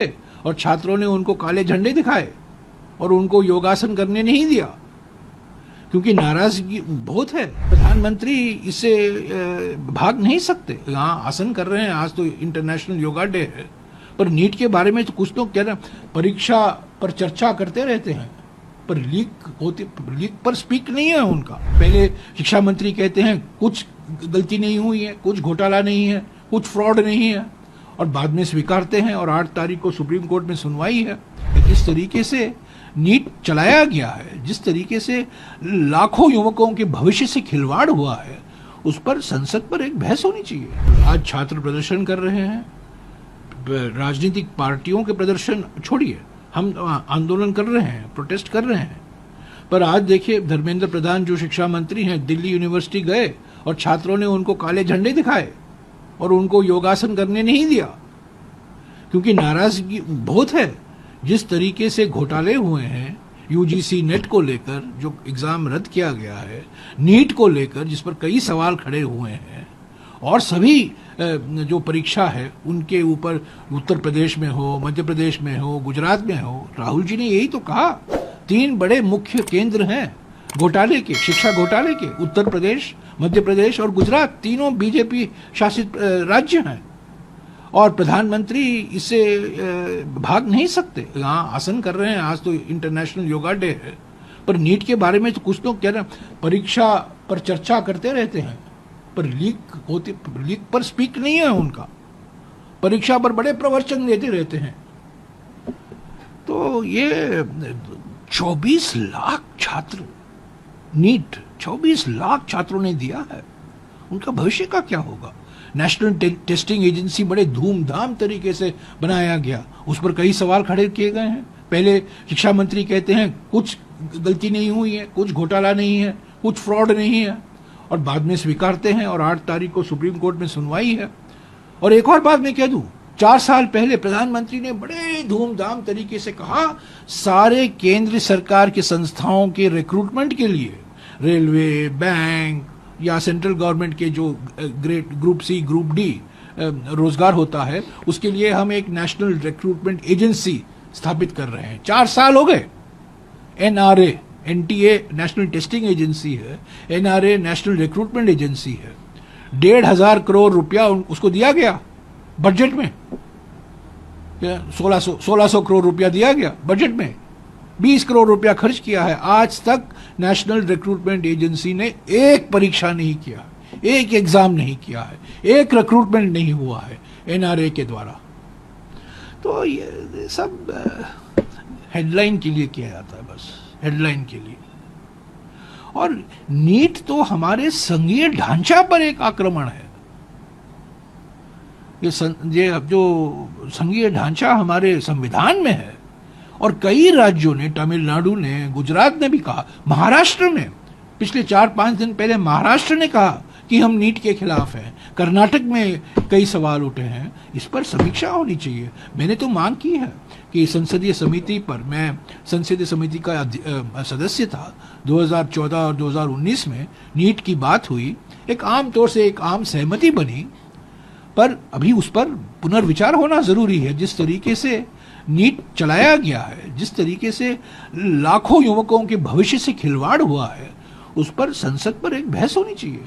और छात्रों ने उनको काले झंडे दिखाए और उनको योगासन करने नहीं दिया क्योंकि नाराजगी बहुत है। प्रधानमंत्री इससे भाग नहीं सकते। यहाँ आसन कर रहे हैं, आज तो इंटरनेशनल योगा डे है, पर नीट के बारे में तो कुछ तो कह रहे हैं, परीक्षा पर चर्चा करते रहते हैं पर लीक पर स्पीक नहीं है उनका। पहले शिक्षा मंत्री कहते हैं कुछ गलती नहीं हुई है, कुछ घोटाला नहीं है, कुछ फ्रॉड नहीं है, और बाद में स्वीकारते हैं और 8 तारीख को सुप्रीम कोर्ट में सुनवाई है। इस तरीके से नीट चलाया गया है, जिस तरीके से लाखों युवकों के भविष्य से खिलवाड़ हुआ है, उस पर संसद पर एक बहस होनी चाहिए। आज छात्र प्रदर्शन कर रहे हैं, राजनीतिक पार्टियों के प्रदर्शन छोड़िए, हम आंदोलन कर रहे हैं, प्रोटेस्ट कर रहे हैं, पर आज देखिए धर्मेंद्र प्रधान जो शिक्षा मंत्री हैं दिल्ली यूनिवर्सिटी गए और छात्रों ने उनको काले झंडे दिखाए और उनको योगासन करने नहीं दिया क्योंकि नाराजगी बहुत है। जिस तरीके से घोटाले हुए हैं यूजीसी नेट को लेकर, जो एग्जाम रद्द किया गया है, नीट को लेकर जिस पर कई सवाल खड़े हुए हैं, और सभी जो परीक्षा है उनके ऊपर उत्तर प्रदेश में हो, मध्य प्रदेश में हो, गुजरात में हो, राहुल जी ने यही तो कहा 3 बड़े मुख्य केंद्र हैं घोटाले के, शिक्षा घोटाले के, उत्तर प्रदेश, मध्य प्रदेश और गुजरात, तीनों बीजेपी शासित राज्य हैं और प्रधानमंत्री इससे भाग नहीं सकते। यहाँ आसन कर रहे हैं, आज तो इंटरनेशनल योगा डे है, पर नीट के बारे में तो कुछ तो कह रहे हैं, परीक्षा पर चर्चा करते रहते हैं पर लीक पर स्पीक नहीं है उनका। परीक्षा पर बड़े प्रवचन देते रहते हैं। तो ये 24 लाख छात्र, नीट 24 लाख छात्रों ने दिया है, उनका भविष्य का क्या होगा? नेशनल टेस्टिंग एजेंसी बड़े धूमधाम तरीके से बनाया गया, उस पर कई सवाल खड़े किए गए हैं। पहले शिक्षा मंत्री कहते हैं कुछ गलती नहीं हुई है, कुछ घोटाला नहीं है, कुछ फ्रॉड नहीं है, और बाद में स्वीकारते हैं और 8 तारीख को सुप्रीम कोर्ट में सुनवाई है। और एक और बात मैं कह दूं, 4 साल पहले प्रधानमंत्री ने बड़े धूमधाम तरीके से कहा सारे केंद्र सरकार की संस्थाओं के रिक्रूटमेंट के लिए, रेलवे, बैंक या सेंट्रल गवर्नमेंट के जो ग्रुप सी, ग्रुप डी रोजगार होता है, उसके लिए हम एक नेशनल रिक्रूटमेंट एजेंसी स्थापित कर रहे हैं। 4 साल हो गए। NRA, NTA national testing agency है, NRA नेशनल रिक्रूटमेंट एजेंसी है। 1,500 करोड़ रुपया उसको दिया गया बजट में, 1600 करोड़ रुपया दिया गया बजट में, 20 करोड़ रुपया खर्च किया है। आज तक नेशनल रिक्रूटमेंट एजेंसी ने एक परीक्षा नहीं किया, एक एग्जाम नहीं किया है, एक रिक्रूटमेंट नहीं हुआ है NRA के द्वारा। तो ये सब हेडलाइन के लिए किया जाता है, बस हेडलाइन के लिए। और नीट तो हमारे संघीय ढांचा पर एक आक्रमण है। ये जो संघीय ढांचा हमारे संविधान में है, और कई राज्यों ने, तमिलनाडु ने, गुजरात ने भी कहा, महाराष्ट्र ने पिछले 4-5 दिन पहले महाराष्ट्र ने कहा कि हम नीट के खिलाफ हैं। कर्नाटक में कई सवाल उठे हैं, इस पर समीक्षा होनी चाहिए। मैंने तो मांग की है कि संसदीय समिति पर, मैं संसदीय समिति का सदस्य था 2014 और 2019 में, नीट की बात हुई, एक आम तौर से एक आम सहमति बनी, पर अभी उस पर पुनर्विचार होना जरूरी है। जिस तरीके से नीट चलाया गया है, जिस तरीके से लाखों युवकों के भविष्य से खिलवाड़ हुआ है, उस पर संसद पर एक बहस होनी चाहिए।